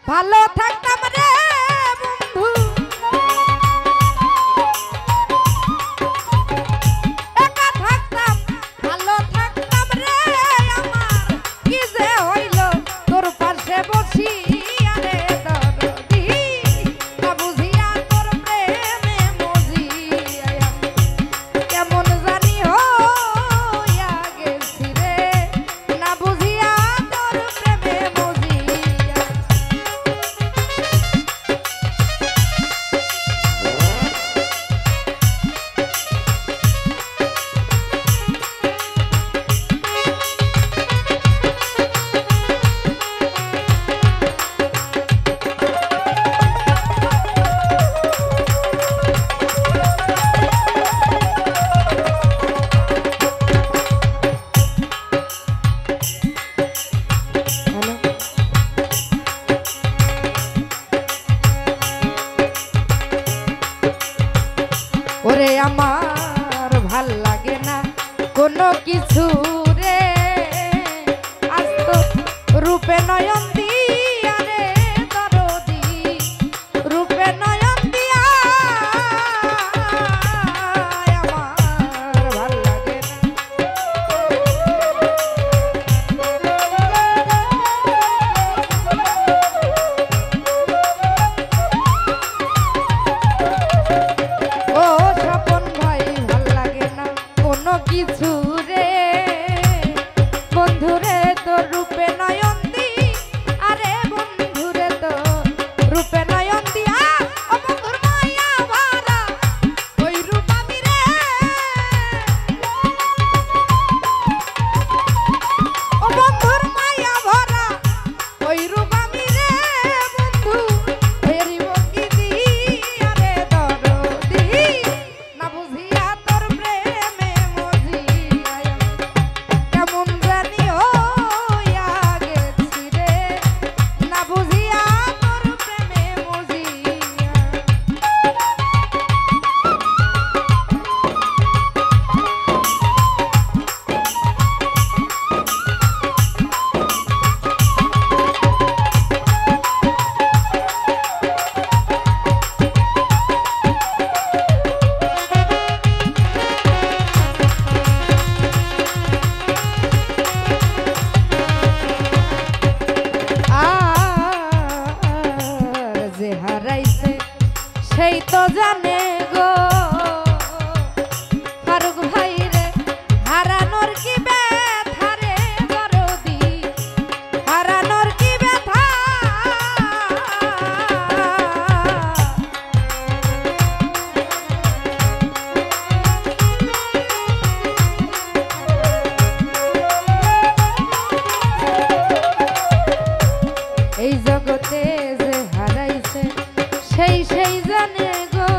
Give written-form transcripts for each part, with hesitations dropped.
ভালো থাকতাম রে বন্ধু, একা থাকতাম ভালো থাকতাম রে আমার, কি যে হইল তোর পাশে বসি আরে দরদি, না বুঝিয়া তোর প্রেমে মজিয়া কেমন জানি হইয়া গেছি রে, না বুঝিয়া তোর প্রেমে মজিয়া। ওরে আমার ভাল লাগে না কোনো কিছু রে, আজ তো রূপে নয়ন দিয়া রে দরদি, রূপে নয়ন দিয়া আমার ভাল লাগে না। ও স্বপন ভাই ভাল লাগে না কোনো কিছু রে, বন্ধুরে তোর রূপে নয়ন দি, আরে বন্ধুরে তোর রূপে নয়ন দিয়া, ও বন্ধুর মায়া ভরা ওই রূপ আমি রে, ও বন্ধুর মায়া ভরা ওই রূপ আমি রে বন্ধু, ফেরিব কি দিয়া রে দরদি, না বুঝিয়া তোর প্রেমে মজিয়া কেমন জানি হইয়া গেছি রে, না বুঝিয়া তোর প্রেমে মজিয়া। আর যে হারাইছে সেই তো জানে গো, ফারুক ভাই রে হারানোর কি ব্যথা রে দরদি, হারানোর কি ব্যথা, এই জগতে যে হারাইছে সেই জানে গো।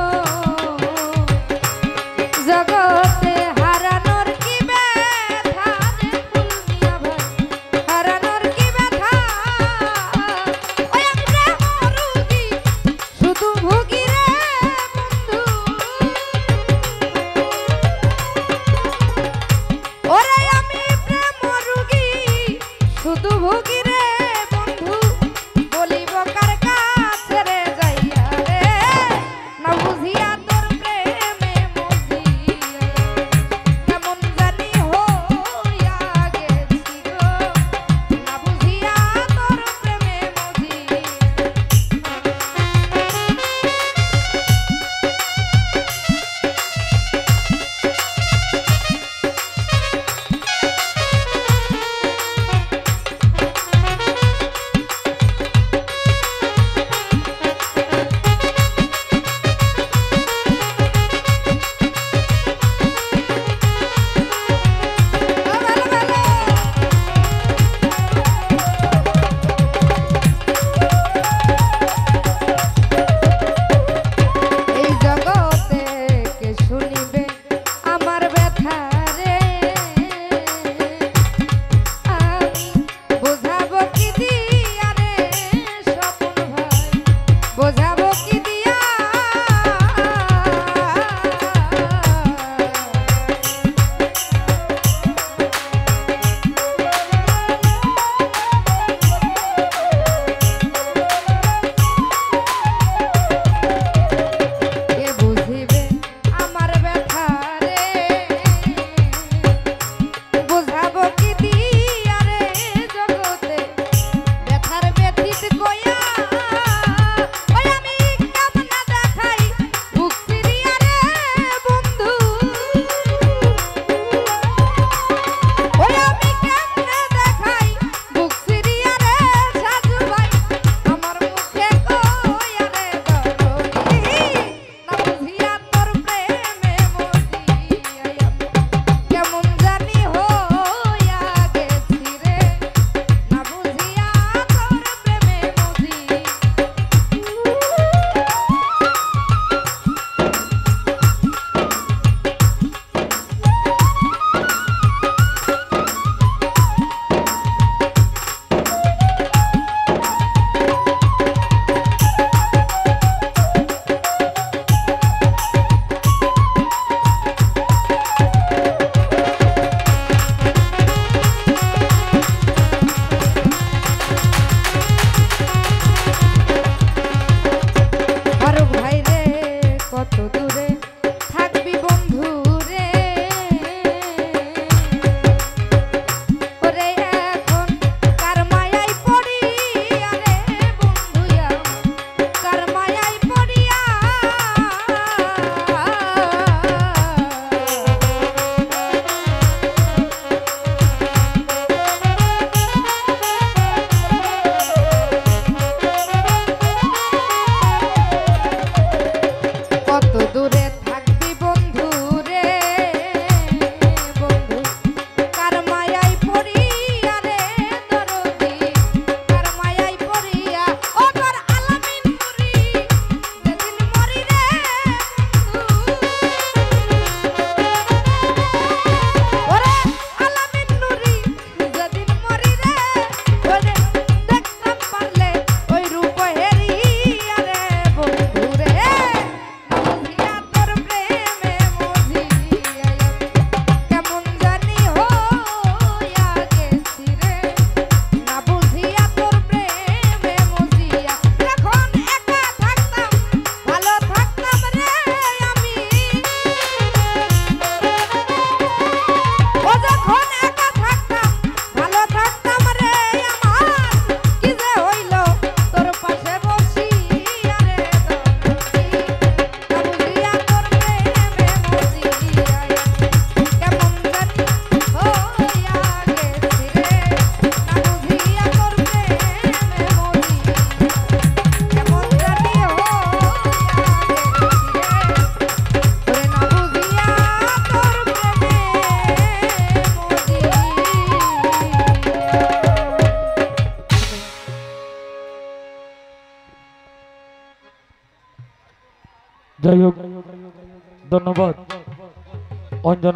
যাই হোক, ধন্যবাদ অঞ্জনা।